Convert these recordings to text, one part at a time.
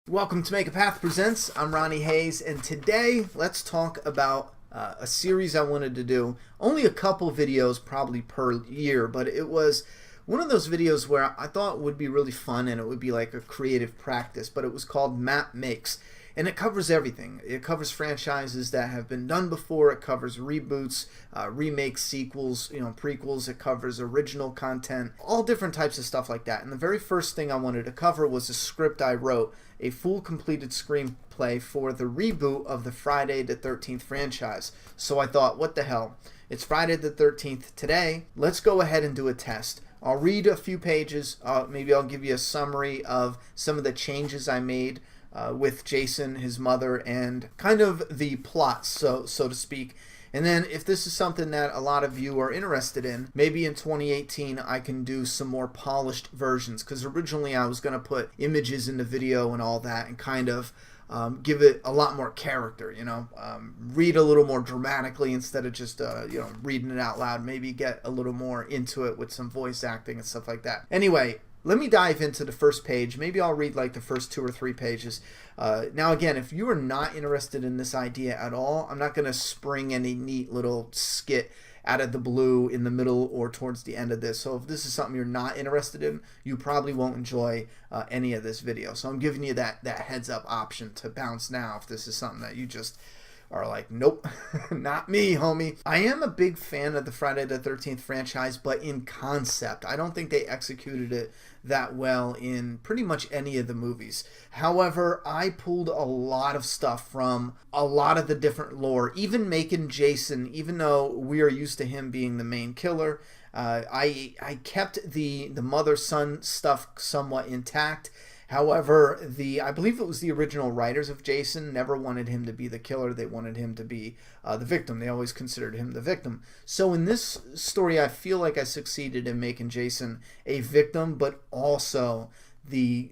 Welcome to Make a Path Presents. I'm Ronny Haze, and today let's talk about a series I wanted to do. Only a couple videos probably per year, but it was one of those videos where I thought would be really fun and it would be like a creative practice, but it was called MAPP Makes. And it covers everything. It covers franchises that have been done before. It covers reboots, remakes, sequels, prequels. It covers original content, all different types of stuff like that. And the very first thing I wanted to cover was a script I wrote, a full completed screenplay for the reboot of the Friday the 13th franchise. So I thought, what the hell? It's Friday the 13th today. Let's go ahead and do a test. I'll read a few pages. Maybe I'll give you a summary of some of the changes I made with Jason, his mother, and kind of the plot, so to speak. And then if this is something that a lot of you are interested in, maybe in 2018 I can do some more polished versions, because originally I was going to put images in the video and all that and kind of give it a lot more character, read a little more dramatically instead of just reading it out loud. Maybe get a little more into it with some voice acting and stuff like that. Anyway, let me dive into the first page. Maybe I'll read like the first 2 or 3 pages. Now again, if you are not interested in this idea at all, I'm not going to spring any neat little skit out of the blue in the middle or towards the end of this. So if this is something you're not interested in, you probably won't enjoy any of this video. So I'm giving you that heads up option to bounce now if this is something that you just are like, nope, not me, homie. I am a big fan of the Friday the 13th franchise, but in concept. I don't think they executed it that well in pretty much any of the movies. However, I pulled a lot of stuff from a lot of the different lore, even making Jason, even though we are used to him being the main killer. I kept the mother-son stuff somewhat intact. However, I believe it was the original writers of Jason never wanted him to be the killer. They wanted him to be the victim. They always considered him the victim. So in this story, I feel like I succeeded in making Jason a victim, but also the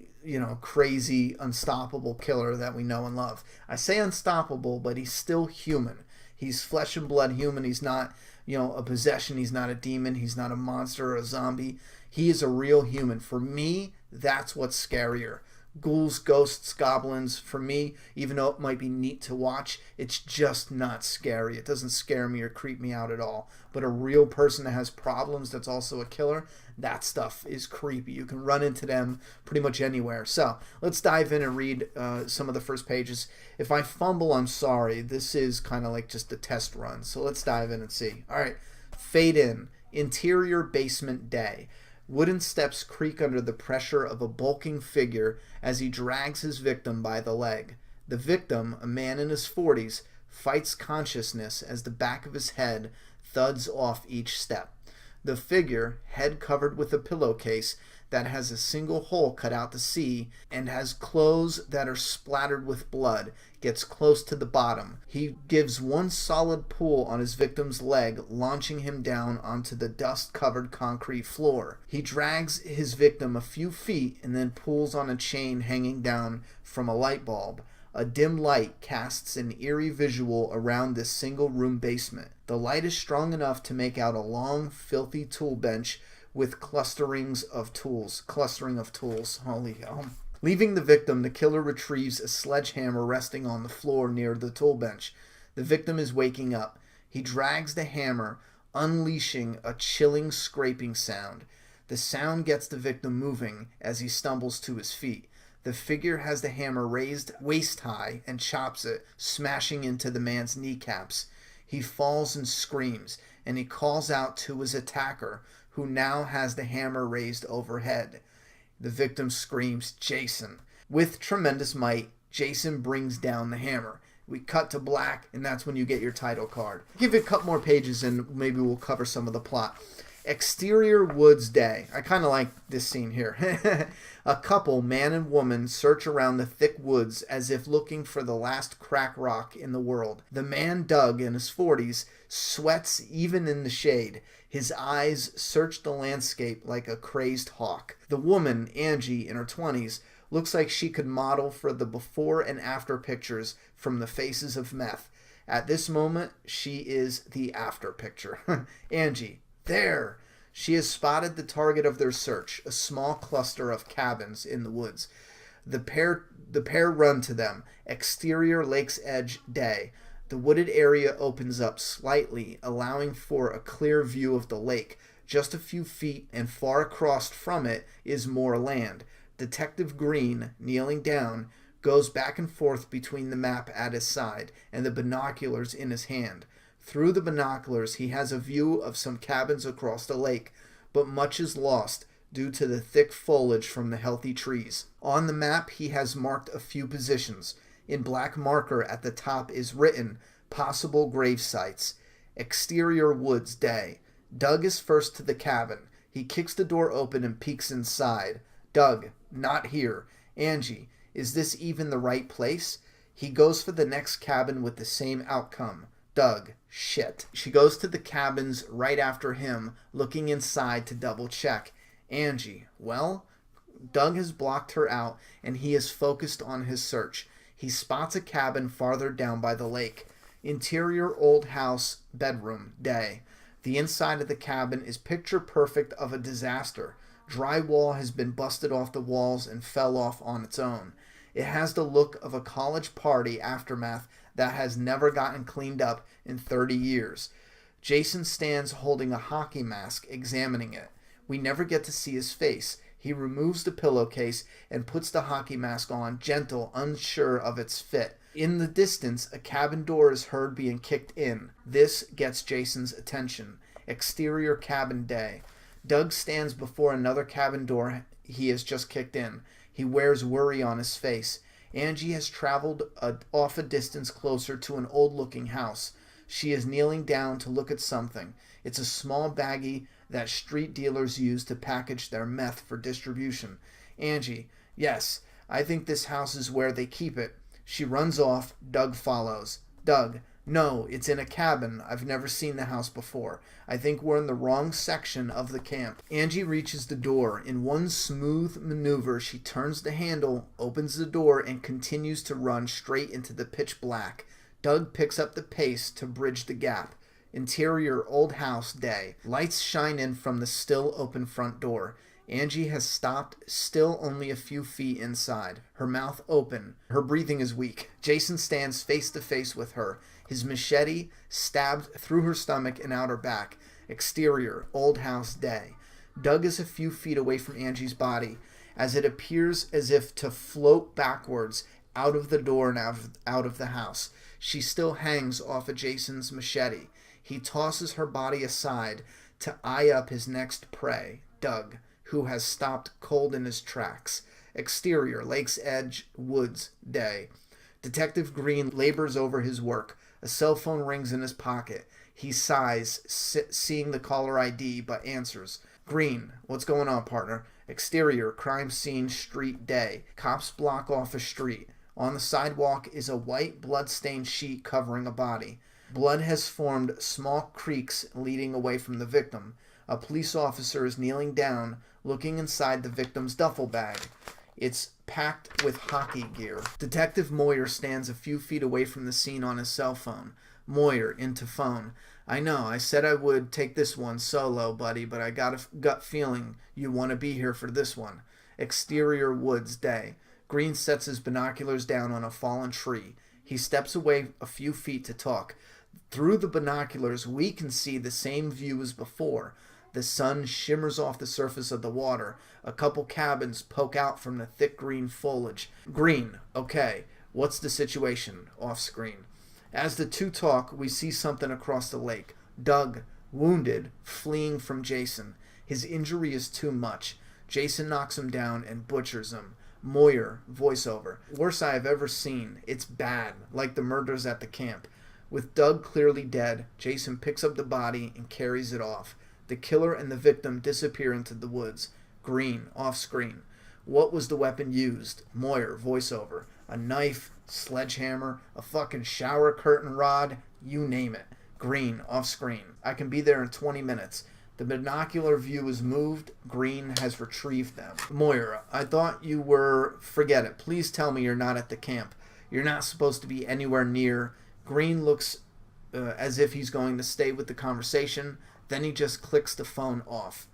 crazy, unstoppable killer that we know and love. I say unstoppable, but he's still human. He's flesh and blood human. He's not, a possession. He's not a demon. He's not a monster or a zombie. He is a real human. For me, that's what's scarier. Ghouls, ghosts, goblins, for me, even though it might be neat to watch, it's just not scary. It doesn't scare me or creep me out at all. But a real person that has problems that's also a killer, that stuff is creepy. You can run into them pretty much anywhere. So let's dive in and read some of the first pages. If I fumble, I'm sorry. This is kind of like just a test run. So let's dive in and see. All right, fade in. Interior basement day. Wooden steps creak under the pressure of a bulking figure as he drags his victim by the leg. The victim, a man in his 40s, fights consciousness as the back of his head thuds off each step. The figure, head covered with a pillowcase that has a single hole cut out to see and has clothes that are splattered with blood, gets close to the bottom. He gives one solid pull on his victim's leg, launching him down onto the dust-covered concrete floor. He drags his victim a few feet and then pulls on a chain hanging down from a light bulb. A dim light casts an eerie visual around this single-room basement. The light is strong enough to make out a long, filthy tool bench with clustering of tools. Holy hell. Leaving the victim, the killer retrieves a sledgehammer resting on the floor near the tool bench. The victim is waking up. He drags the hammer, unleashing a chilling scraping sound. The sound gets the victim moving as he stumbles to his feet. The figure has the hammer raised waist-high and chops it, smashing into the man's kneecaps. He falls and screams, and he calls out to his attacker, who now has the hammer raised overhead. The victim screams, "Jason." With tremendous might, Jason brings down the hammer. We cut to black, and that's when you get your title card. Give it a couple more pages, and maybe we'll cover some of the plot. Exterior woods day. I kind of like this scene here. A couple, man and woman, search around the thick woods as if looking for the last crack rock in the world. The man, Doug, in his 40s, sweats even in the shade. His eyes search the landscape like a crazed hawk. The woman, Angie, in her 20s, looks like she could model for the before and after pictures from the Faces of Meth. At this moment, she is the after picture. Angie. There! She has spotted the target of their search, a small cluster of cabins in the woods. The pair run to them. Exterior lake's edge, day. The wooded area opens up slightly, allowing for a clear view of the lake. Just a few feet and far across from it is more land. Detective Green, kneeling down, goes back and forth between the map at his side and the binoculars in his hand. Through the binoculars, he has a view of some cabins across the lake, but much is lost due to the thick foliage from the healthy trees. On the map, he has marked a few positions. In black marker at the top is written, possible grave sites. Exterior woods, day. Doug is first to the cabin. He kicks the door open and peeks inside. Doug, not here. Angie, is this even the right place? He goes for the next cabin with the same outcome. Doug, shit. She goes to the cabins right after him, looking inside to double check. Angie, well? Doug has blocked her out, and he is focused on his search. He spots a cabin farther down by the lake. Interior old house, bedroom, day. The inside of the cabin is picture perfect of a disaster. Drywall has been busted off the walls and fell off on its own. It has the look of a college party aftermath that has never gotten cleaned up in 30 years. Jason stands holding a hockey mask, examining it. We never get to see his face. He removes the pillowcase and puts the hockey mask on, gentle, unsure of its fit. In the distance, a cabin door is heard being kicked in. This gets Jason's attention. Exterior cabin, day. Doug stands before another cabin door he has just kicked in. He wears worry on his face. Angie has traveled off a distance closer to an old-looking house. She is kneeling down to look at something. It's a small baggie that street dealers use to package their meth for distribution. Angie, yes, I think this house is where they keep it. She runs off. Doug follows. Doug, no, it's in a cabin. I've never seen the house before. I think we're in the wrong section of the camp. Angie reaches the door. In one smooth maneuver, she turns the handle, opens the door, and continues to run straight into the pitch black. Doug picks up the pace to bridge the gap. Interior old house, day. Lights shine in from the still open front door. Angie has stopped, still only a few feet inside, her mouth open. Her breathing is weak. Jason stands face to face with her, his machete stabbed through her stomach and out her back. Exterior old house, day. Doug is a few feet away from Angie's body, as it appears as if to float backwards out of the door and out of the house. She still hangs off of Jason's machete. He tosses her body aside to eye up his next prey, Doug, who has stopped cold in his tracks. Exterior, lake's edge, woods, day. Detective Green labors over his work. A cell phone rings in his pocket. He sighs, seeing the caller ID, but answers. Green, what's going on, partner? Exterior, crime scene, street, day. Cops block off a street. On the sidewalk is a white blood-stained sheet covering a body. Blood has formed small creeks leading away from the victim. A police officer is kneeling down, looking inside the victim's duffel bag. It's packed with hockey gear. Detective Moyer stands a few feet away from the scene on his cell phone. Moyer, into phone. I know, I said I would take this one solo, buddy, but I got a gut feeling you want to be here for this one. Exterior woods, day. Green sets his binoculars down on a fallen tree. He steps away a few feet to talk. Through the binoculars, we can see the same view as before. The sun shimmers off the surface of the water. A couple cabins poke out from the thick green foliage. Green, okay, what's the situation? Off screen. As the two talk, we see something across the lake. Doug, wounded, fleeing from Jason. His injury is too much. Jason knocks him down and butchers him. Moyer, voiceover. Worst I have ever seen. It's bad, like the murders at the camp. With Doug clearly dead, Jason picks up the body and carries it off. The killer and the victim disappear into the woods. Green, off screen. What was the weapon used? Moyer, voiceover. A knife, sledgehammer, a fucking shower curtain rod, you name it. Green, off screen. I can be there in 20 minutes. The binocular view is moved. Green has retrieved them. Moyer, I thought you were... Forget it. Please tell me you're not at the camp. You're not supposed to be anywhere near. Green looks as if he's going to stay with the conversation. Then he just clicks the phone off.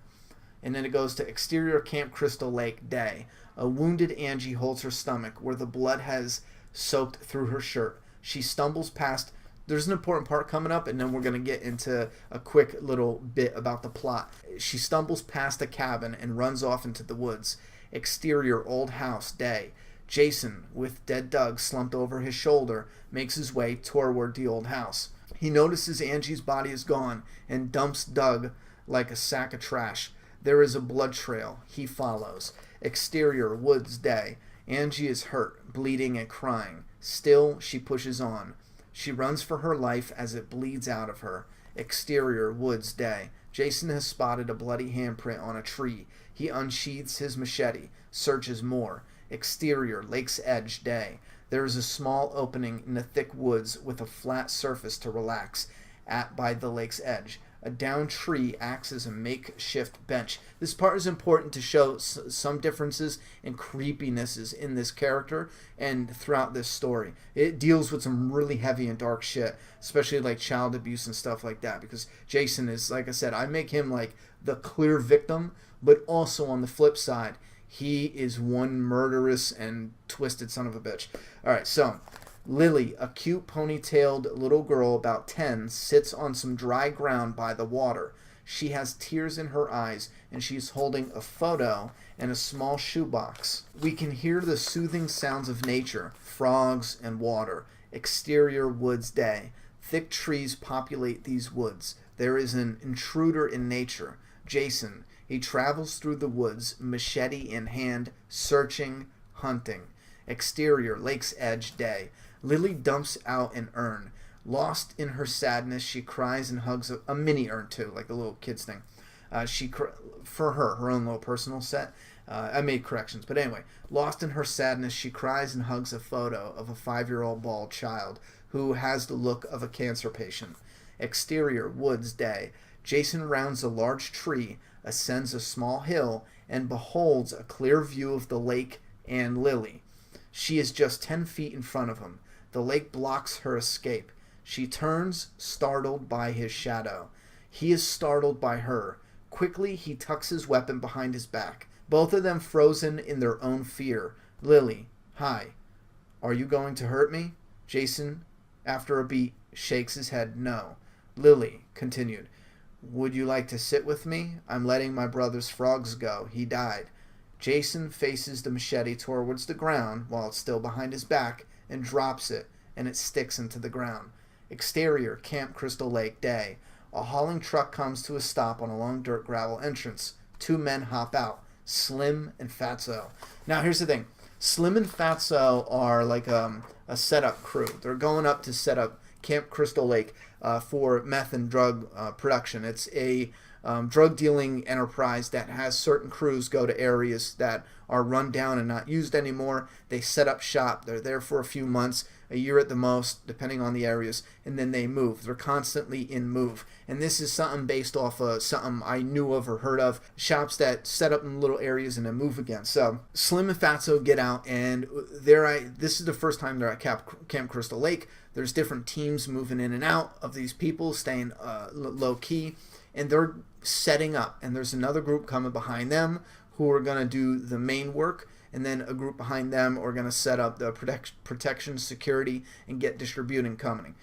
And then it goes to exterior Camp Crystal Lake, day. A wounded Angie holds her stomach where the blood has soaked through her shirt. She stumbles past. There's an important part coming up, and then we're going to get into a quick little bit about the plot. She stumbles past a cabin and runs off into the woods. Exterior old house, day. Jason, with dead Doug slumped over his shoulder, makes his way toward the old house. He notices Angie's body is gone and dumps Doug like a sack of trash. There is a blood trail. He follows. Exterior woods, day. Angie is hurt, bleeding and crying. Still, she pushes on. She runs for her life as it bleeds out of her. Exterior woods, day. Jason has spotted a bloody handprint on a tree. He unsheathes his machete, searches more. Exterior lake's edge, day. There is a small opening in the thick woods with a flat surface to relax at by the lake's edge. A downed tree acts as a makeshift bench. This part is important to show some differences and creepinesses in this character and throughout this story. It deals with some really heavy and dark shit, especially like child abuse and stuff like that, because Jason is, like I said, I make him like the clear victim, but also on the flip side, he is one murderous and twisted son of a bitch. Alright, so Lily, a cute ponytailed little girl about 10, sits on some dry ground by the water. She has tears in her eyes, and she's holding a photo and a small shoebox. We can hear the soothing sounds of nature, frogs and water. Exterior woods, day. Thick trees populate these woods. There is an intruder in nature. Jason. He travels through the woods, machete in hand, searching, hunting. Exterior lake's edge, day. Lily dumps out an urn. Lost in her sadness, she cries and hugs a mini urn too, like a little kid's thing. For her own little personal set. I made corrections, but anyway, lost in her sadness, she cries and hugs a photo of a 5-year-old bald child who has the look of a cancer patient. Exterior woods, day. Jason rounds a large tree, ascends a small hill, and beholds a clear view of the lake and Lily. She is just 10 feet in front of him. The lake blocks her escape. She turns, startled by his shadow. He is startled by her. Quickly, he tucks his weapon behind his back. Both of them frozen in their own fear. Lily, hi. Are you going to hurt me? Jason, after a beat, shakes his head no. Lily continued, would you like to sit with me? I'm letting my brother's frogs go. He died. Jason faces the machete towards the ground while it's still behind his back and drops it, and it sticks into the ground. Exterior, Camp Crystal Lake, day. A hauling truck comes to a stop on a long dirt gravel entrance. 2 men hop out, Slim and Fatso. Now here's the thing. Slim and Fatso are like a setup crew. They're going up to set up Camp Crystal Lake for meth and drug production. It's a drug dealing enterprise that has certain crews go to areas that are run down and not used anymore. They set up shop. They're there for a few months, a year at the most, depending on the areas, and then they move. They're constantly in move. And this is something based off of something I knew of or heard of, shops that set up in little areas and then move again. So Slim and Fatso get out, and this is the first time they're at Camp Crystal Lake. There's different teams moving in and out of these people, staying low key, and they're setting up. And there's another group coming behind them who are going to do the main work, and then a group behind them are going to set up the protection, security, and get distributing coming.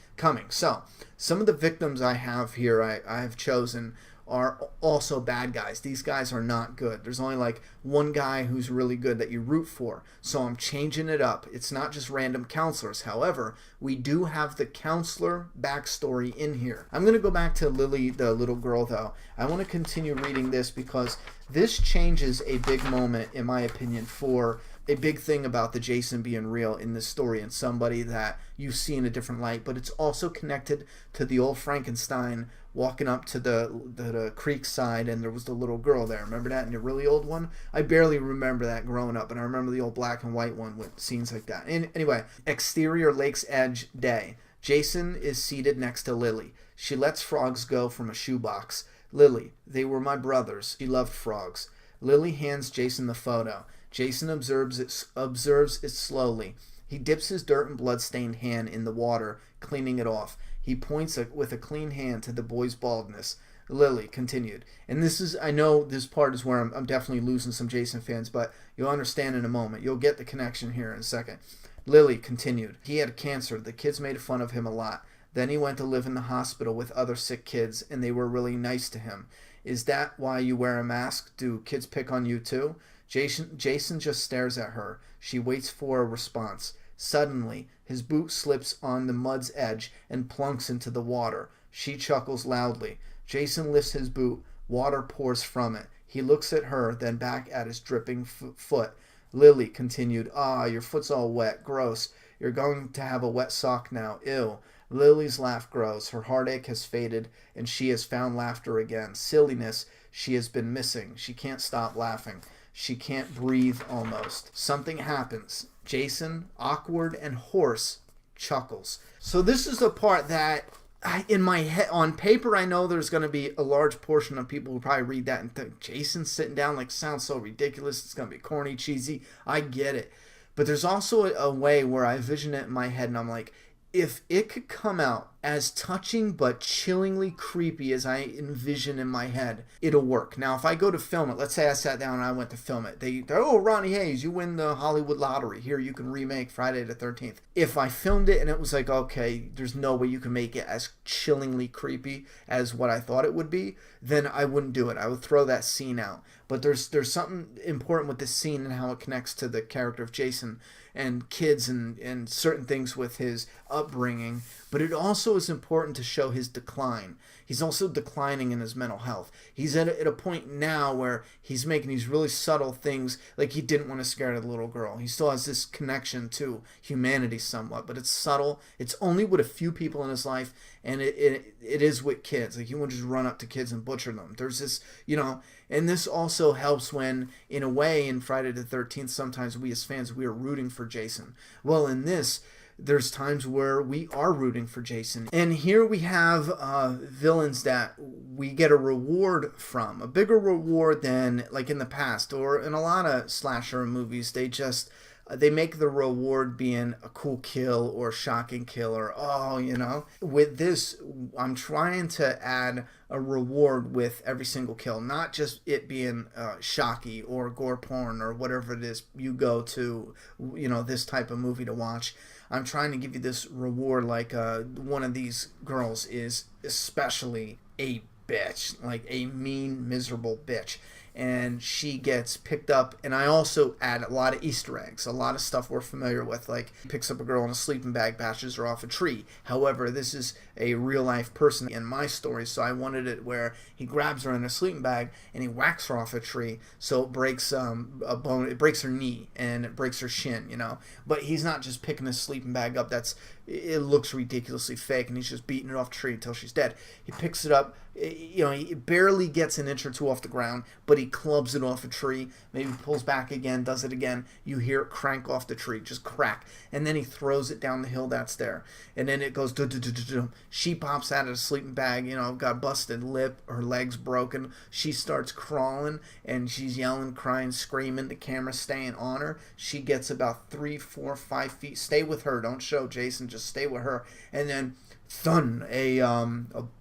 So some of the victims I have here, I have chosen, are also bad guys. These guys are not good. There's only like one guy who's really good that you root for. So I'm changing it up. It's not just random counselors. However, we do have the counselor backstory in here. I'm going to go back to Lily, the little girl, though. I want to continue reading this because this changes a big moment, in my opinion, for a big thing about the Jason being real in this story and somebody that you see in a different light, but it's also connected to the old Frankenstein walking up to the creek side, and there was the little girl there. Remember that in the really old one? I barely remember that growing up, and I remember the old black and white one with scenes like that. And anyway, exterior lake's edge, day. Jason is seated next to Lily. She lets frogs go from a shoebox. Lily, they were my brothers. She loved frogs. Lily hands Jason the photo. Jason observes it slowly. He dips his dirt and blood-stained hand in the water, cleaning it off. He points with a clean hand to the boy's baldness. Lily continued. And this is, I know this part is where I'm definitely losing some Jason fans, but you'll understand in a moment. You'll get the connection here in a second. Lily continued. He had cancer. The kids made fun of him a lot. Then he went to live in the hospital with other sick kids, and they were really nice to him. Is that why you wear a mask? Do kids pick on you too? Jason just stares at her. She waits for a response. Suddenly, his boot slips on the mud's edge and plunks into the water. She chuckles loudly. Jason lifts his boot. Water pours from it. He looks at her, then back at his dripping foot. Lily continued, your foot's all wet. Gross. You're going to have a wet sock now. Ew. Lily's laugh grows. Her heartache has faded, and she has found laughter again. Silliness she has been missing. She can't stop laughing. She can't breathe almost. Something happens. Jason, awkward and hoarse, chuckles. So this is the part that in my head, on paper, I know there's going to be a large portion of people who probably read that and think, Jason sitting down, like, sounds so ridiculous. It's going to be corny, cheesy. I get it. But there's also a way where I vision it in my head and I'm like, if it could come out as touching but chillingly creepy as I envision in my head, it'll work. Now, if I go to film it, let's say I sat down and I went to film it. Oh, Ronny Haze, you win the Hollywood lottery. Here, you can remake Friday the 13th. If I filmed it and it was like, okay, there's no way you can make it as chillingly creepy as what I thought it would be, then I wouldn't do it. I would throw that scene out. But there's something important with this scene and how it connects to the character of Jason and kids and certain things with his upbringing. But it also is important to show his decline. He's also declining in his mental health. He's at a point now where he's making these really subtle things, like he didn't want to scare the little girl. He still has this connection to humanity somewhat, but it's subtle. It's only with a few people in his life, and it is with kids. Like, he won't just run up to kids and butcher them. There's this, and this also helps when, in a way, in Friday the 13th, sometimes we as fans, we are rooting for Jason. Well, in this, there's times where we are rooting for Jason. And here we have villains that we get a reward from. A bigger reward than, like, in the past, or in a lot of slasher movies, they make the reward being a cool kill or shocking kill or, With this, I'm trying to add a reward with every single kill, not just it being shocky or gore porn or whatever it is you go to, this type of movie to watch. I'm trying to give you this reward, like one of these girls is especially a bitch, like a mean, miserable bitch. And she gets picked up, and I also add a lot of Easter eggs, a lot of stuff we're familiar with, like he picks up a girl in a sleeping bag, bashes her off a tree. However, this is a real-life person in my story, so I wanted it where he grabs her in a sleeping bag and he whacks her off a tree, so it breaks a bone, it breaks her knee, and it breaks her shin, But he's not just picking a sleeping bag up, it looks ridiculously fake, and he's just beating it off the tree until she's dead. He picks it up, he barely gets an inch or two off the ground, but he clubs it off a tree, maybe pulls back again, does it again, you hear it crank off the tree, just crack, and then he throws it down the hill that's there, and then it goes she pops out of the sleeping bag, got busted lip, her leg's broken, she starts crawling, and she's yelling, crying, screaming, the camera's staying on her, she gets about 3, 4, 5 feet, stay with her, don't show Jason, just stay with her, and then thun, a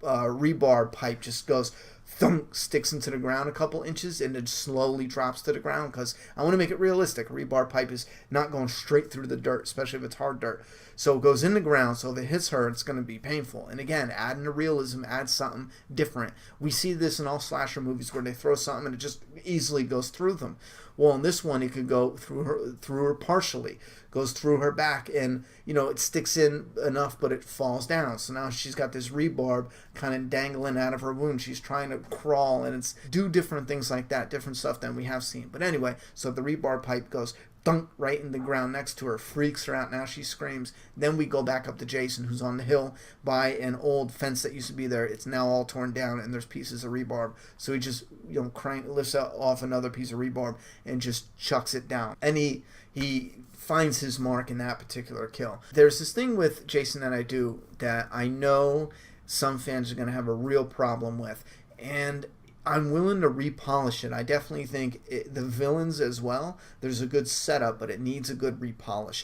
rebar pipe just goes thunk, sticks into the ground a couple inches, and then slowly drops to the ground, because I want to make it realistic. A rebar pipe is not going straight through the dirt, especially if it's hard dirt. So it goes in the ground, so if it hits her, it's going to be painful. And again, adding the realism, add something different. We see this in all slasher movies where they throw something and it just easily goes through them. Well, in this one, it could go through her partially, goes through her back, and it sticks in enough, but it falls down. So now she's got this rebarb kind of dangling out of her wound. She's trying to crawl, and it's do different things like that, different stuff than we have seen. But anyway, so the rebar pipe goes thunk right in the ground next to her, freaks her out. Now she screams. Then we go back up to Jason, who's on the hill by an old fence that used to be there. It's now all torn down, and there's pieces of rebarb. So he just lifts off another piece of rebarb and just chucks it down. And he finds his mark in that particular kill. There's this thing with Jason that I do that I know some fans are going to have a real problem with, and I'm willing to repolish it. I definitely think the villains as well, there's a good setup, but it needs a good repolish.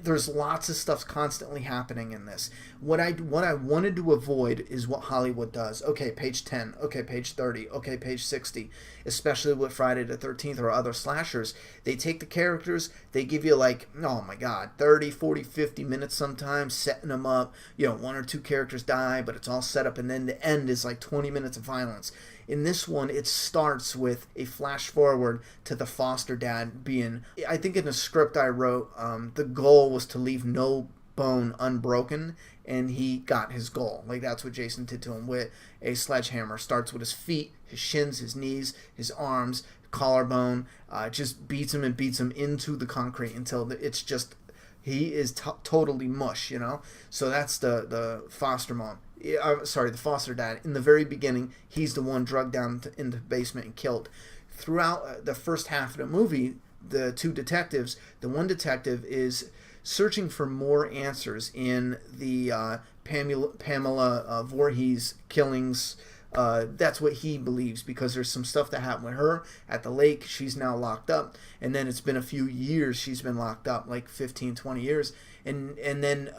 there's lots of stuff constantly happening in this. What I wanted to avoid is what Hollywood does. Okay, page 10. Okay, page 30. Okay, page 60. Especially with Friday the 13th or other slashers. They take the characters, they give you like, oh my god, 30, 40, 50 minutes sometimes, setting them up. You know, one or two characters die, but it's all set up, and then the end is like 20 minutes of violence. In this one, it starts with a flash forward to the foster dad being, I think in a script I wrote, the goal was to leave no bone unbroken, and he got his goal. Like, that's what Jason did to him with a sledgehammer. Starts with his feet, his shins, his knees, his arms, collarbone, just beats him and beats him into the concrete until it's just, he is totally mush, you know? So that's the foster mom. The foster dad. In the very beginning, he's the one drugged down into the basement and killed. Throughout the first half of the movie, the two detectives, the one detective is searching for more answers in the Pamela Voorhees killings. That's what he believes, because there's some stuff that happened with her at the lake. She's now locked up, and then it's been a few years she's been locked up, like 15, 20 years, and then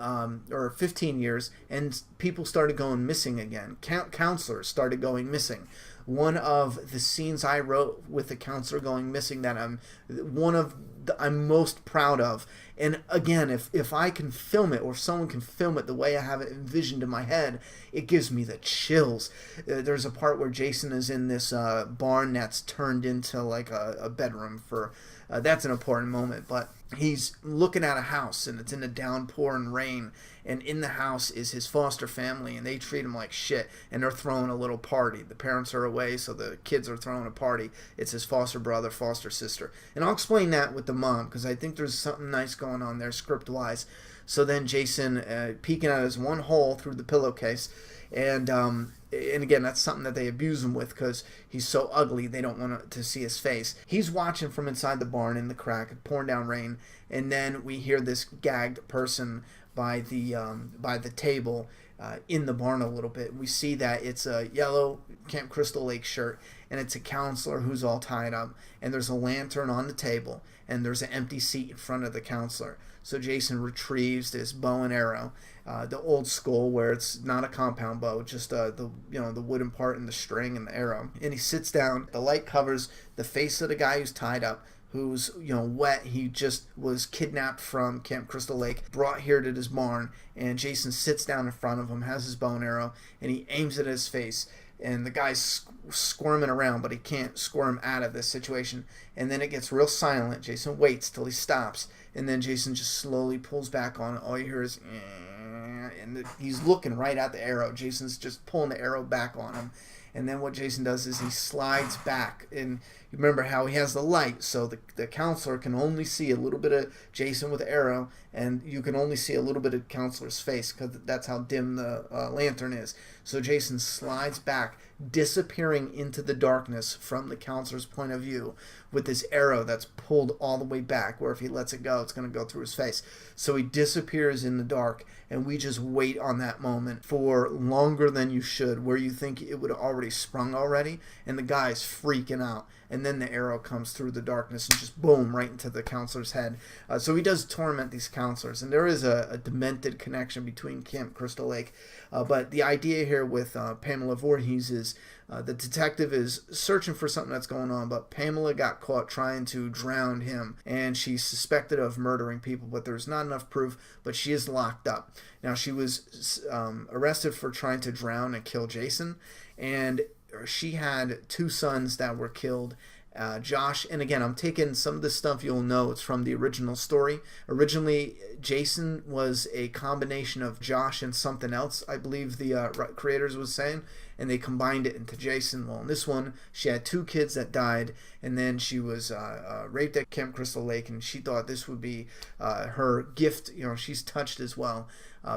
or 15 years, and people started going missing again. Counselors started going missing. One of the scenes I wrote with the counselor going missing that I'm most proud of. And again, if I can film it, or if someone can film it the way I have it envisioned in my head, it gives me the chills. There's a part where Jason is in this barn that's turned into like a bedroom for... that's an important moment, but he's looking at a house, and it's in the downpour and rain, and in the house is his foster family, and they treat him like shit, and they're throwing a little party. The parents are away, so the kids are throwing a party. It's his foster brother, foster sister. And I'll explain that with the mom, because I think there's something nice going on there script-wise. So then Jason peeking out his one hole through the pillowcase, and again, that's something that they abuse him with, because he's so ugly they don't want to see his face. He's watching from inside the barn in the crack, pouring down rain, and then we hear this gagged person by the table in the barn a little bit. We see that it's a yellow Camp Crystal Lake shirt, and it's a counselor who's all tied up, and there's a lantern on the table, and there's an empty seat in front of the counselor. So Jason retrieves this bow and arrow, the old school, where it's not a compound bow, just the wooden part and the string and the arrow. And he sits down. The light covers the face of the guy who's tied up, who's wet. He just was kidnapped from Camp Crystal Lake, brought here to this barn, and Jason sits down in front of him, has his bow and arrow, and he aims it at his face. And the guy's squirming around, but he can't squirm out of this situation. And then it gets real silent. Jason waits till he stops, and then Jason just slowly pulls back on it. All you hear is, and he's looking right at the arrow. Jason's just pulling the arrow back on him. And then what Jason does is he slides back. And you remember how he has the light, so the counselor can only see a little bit of Jason with the arrow, and you can only see a little bit of the counselor's face, because that's how dim the lantern is. So Jason slides back, disappearing into the darkness from the counselor's point of view, with this arrow that's pulled all the way back, where if he lets it go, it's going to go through his face. So he disappears in the dark, and we just wait on that moment for longer than you should, where you think it would have already sprung already, and the guy's freaking out. And then the arrow comes through the darkness and just boom, right into the counselor's head. So he does torment these counselors, and there is a demented connection between Camp Crystal Lake. But the idea here with Pamela Voorhees is the detective is searching for something that's going on, but Pamela got caught trying to drown him, and she's suspected of murdering people, but there's not enough proof, but she is locked up. Now, she was arrested for trying to drown and kill Jason, and she had two sons that were killed. Josh, and again, I'm taking some of this stuff, you'll know it's from the original story. Originally, Jason was a combination of Josh and something else, I believe the creators was saying, and they combined it into Jason. Well, in this one, she had two kids that died, and then she was raped at Camp Crystal Lake, and she thought this would be her gift. She's touched as well,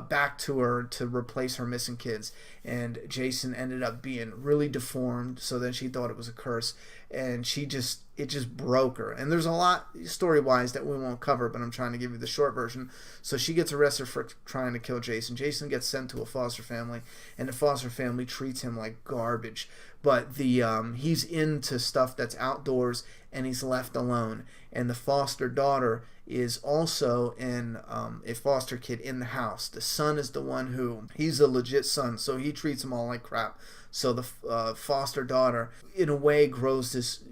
back to her to replace her missing kids. And Jason ended up being really deformed, so then she thought it was a curse, and she just it just broke her. And there's a lot story-wise that we won't cover, but I'm trying to give you the short version. So she gets arrested for trying to kill Jason. Jason gets sent to a foster family, and the foster family treats him like garbage. But he's into stuff that's outdoors, and he's left alone. And the foster daughter is also a foster kid in the house. The son is the one who, he's a legit son, so he treats them all like crap. So the foster daughter, in a way, grows this,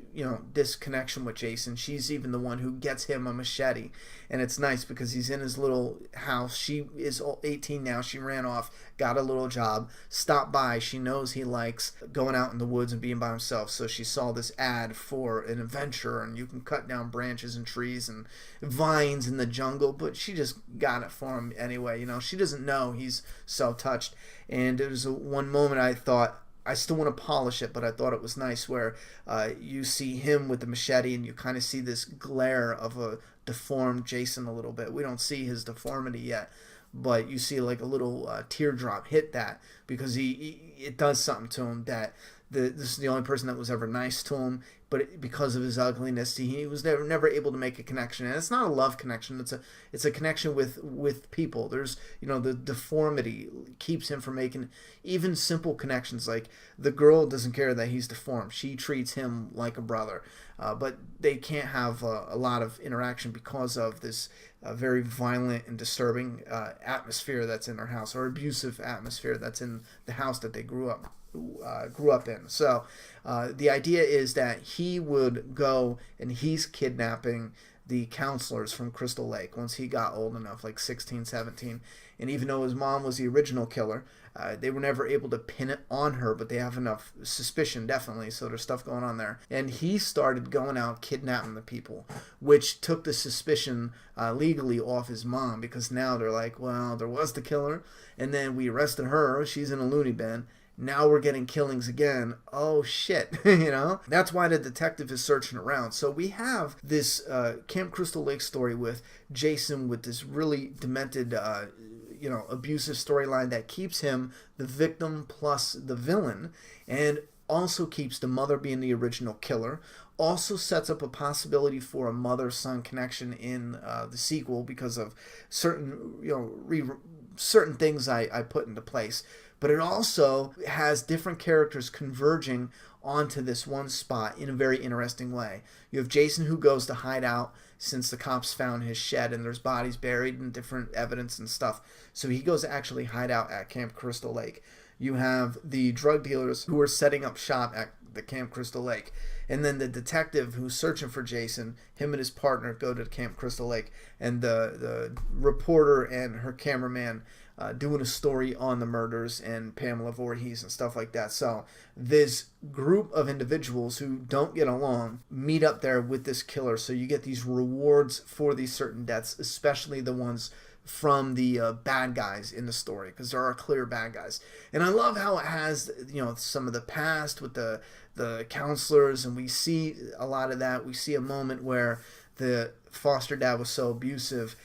this connection with Jason. She's even the one who gets him a machete. And it's nice because he's in his little house. She is 18 now. She ran off, got a little job, stopped by. She knows he likes going out in the woods and being by himself. So she saw this ad for an adventure, and you can cut down branches and trees and vines in the jungle. But she just got it for him anyway. She doesn't know he's so touched. And it was one moment I thought, I still want to polish it, but I thought it was nice where you see him with the machete and you kind of see this glare of a deformed Jason a little bit. We don't see his deformity yet, but you see like a little teardrop hit that because it does something to him that this is the only person that was ever nice to him, but because of his ugliness, he was never able to make a connection. And it's not a love connection; it's a connection with people. There's the deformity keeps him from making even simple connections. Like the girl doesn't care that he's deformed; she treats him like a brother. But they can't have a lot of interaction because of this very violent and disturbing atmosphere that's in their house, or abusive atmosphere that's in the house that they grew up in. So the idea is that he would go and he's kidnapping the counselors from Crystal Lake once he got old enough, like 16, 17. And even though his mom was the original killer, they were never able to pin it on her, but they have enough suspicion, definitely, so there's stuff going on there. And he started going out kidnapping the people, which took the suspicion legally off his mom, because now they're like, well, there was the killer, and then we arrested her, she's in a loony bin, now we're getting killings again. Oh shit, That's why the detective is searching around. So we have this Camp Crystal Lake story with Jason with this really demented, abusive storyline that keeps him the victim plus the villain, and also keeps the mother being the original killer. Also sets up a possibility for a mother-son connection in the sequel because of certain, certain things I put into place. But it also has different characters converging onto this one spot in a very interesting way. You have Jason, who goes to hide out since the cops found his shed and there's bodies buried and different evidence and stuff. So he goes to actually hide out at Camp Crystal Lake. You have the drug dealers who are setting up shop at the Camp Crystal Lake. And then the detective who's searching for Jason, him and his partner go to Camp Crystal Lake. And the reporter and her cameraman doing a story on the murders and Pamela Voorhees and stuff like that. So this group of individuals who don't get along meet up there with this killer. So you get these rewards for these certain deaths, especially the ones from the bad guys in the story, because there are clear bad guys. And I love how it has some of the past with the counselors, and we see a lot of that. We see a moment where the foster dad was so abusive,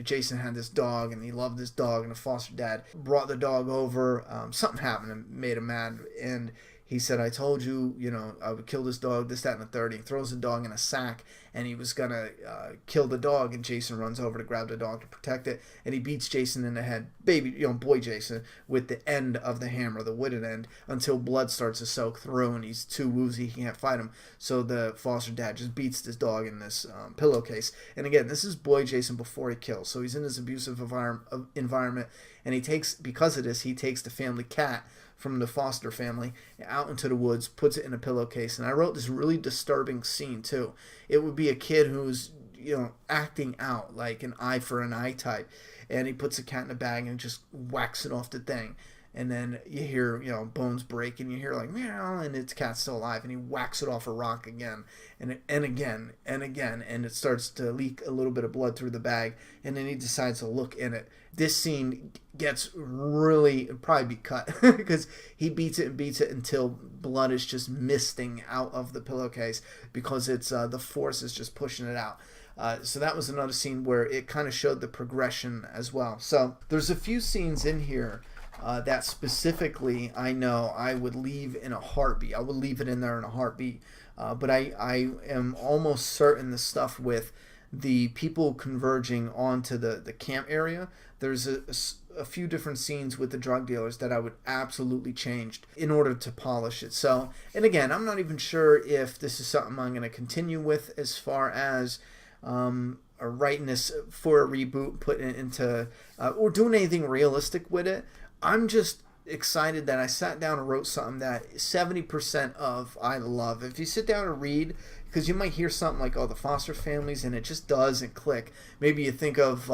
Jason had this dog and he loved this dog, and the foster dad brought the dog over. Something happened and made him mad, and he said, I told you, I would kill this dog, this, that, and the third. He throws the dog in a sack, and he was going to kill the dog, and Jason runs over to grab the dog to protect it, and he beats Jason in the head, boy Jason, with the end of the hammer, the wooden end, until blood starts to soak through, and he's too woozy, he can't fight him. So the foster dad just beats this dog in this pillowcase. And again, this is boy Jason before he kills, so he's in this abusive environment, and because of this, he takes the family cat from the foster family out into the woods, puts it in a pillowcase. And I wrote this really disturbing scene too. It would be a kid who's acting out like an eye for an eye type, and he puts the cat in a bag and just whacks it off the thing. And then you hear, bones break, and you hear like, meow, and its cat's still alive, and he whacks it off a rock again, and again, and again, and it starts to leak a little bit of blood through the bag, and then he decides to look in it. This scene gets really, probably be cut, because he beats it until blood is just misting out of the pillowcase, because it's the force is just pushing it out. So that was another scene where it kind of showed the progression as well. So there's a few scenes in here that specifically I know I would leave in a heartbeat. I would leave it in there in a heartbeat. But I am almost certain the stuff with the people converging onto the camp area, there's a few different scenes with the drug dealers that I would absolutely change in order to polish it. So, and again, I'm not even sure if this is something I'm going to continue with as far as writing this for a reboot, putting it into, or doing anything realistic with it. I'm just excited that I sat down and wrote something that 70% of I love. If you sit down and read, because you might hear something like, oh, the Foster families, and it just doesn't click. Maybe you think of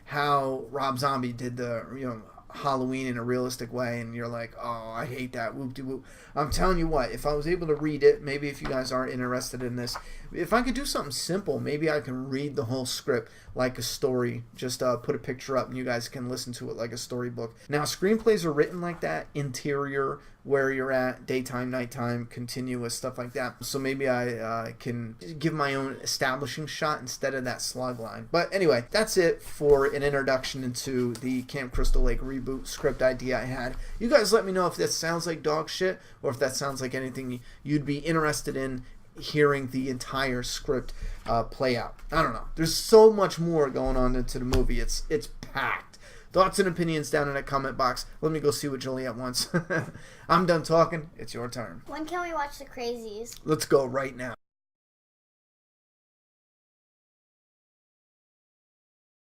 how Rob Zombie did the Halloween in a realistic way, and you're like, oh, I hate that, whoop-de-whoop. I'm telling you what, if I was able to read it, maybe if you guys aren't interested in this, if I could do something simple, maybe I can read the whole script like a story, just put a picture up and you guys can listen to it like a storybook. Now, screenplays are written like that, interior, where you're at, daytime, nighttime, continuous, stuff like that. So maybe I can give my own establishing shot instead of that slug line. But anyway, that's it for an introduction into the Camp Crystal Lake reboot script idea I had. You guys let me know if that sounds like dog shit or if that sounds like anything you'd be interested in hearing the entire script play out. I don't know. There's so much more going on into the movie. It's packed. Thoughts and opinions down in that comment box. Let me go see what Juliet wants. I'm done talking. It's your turn. When can we watch The Crazies? Let's go right now.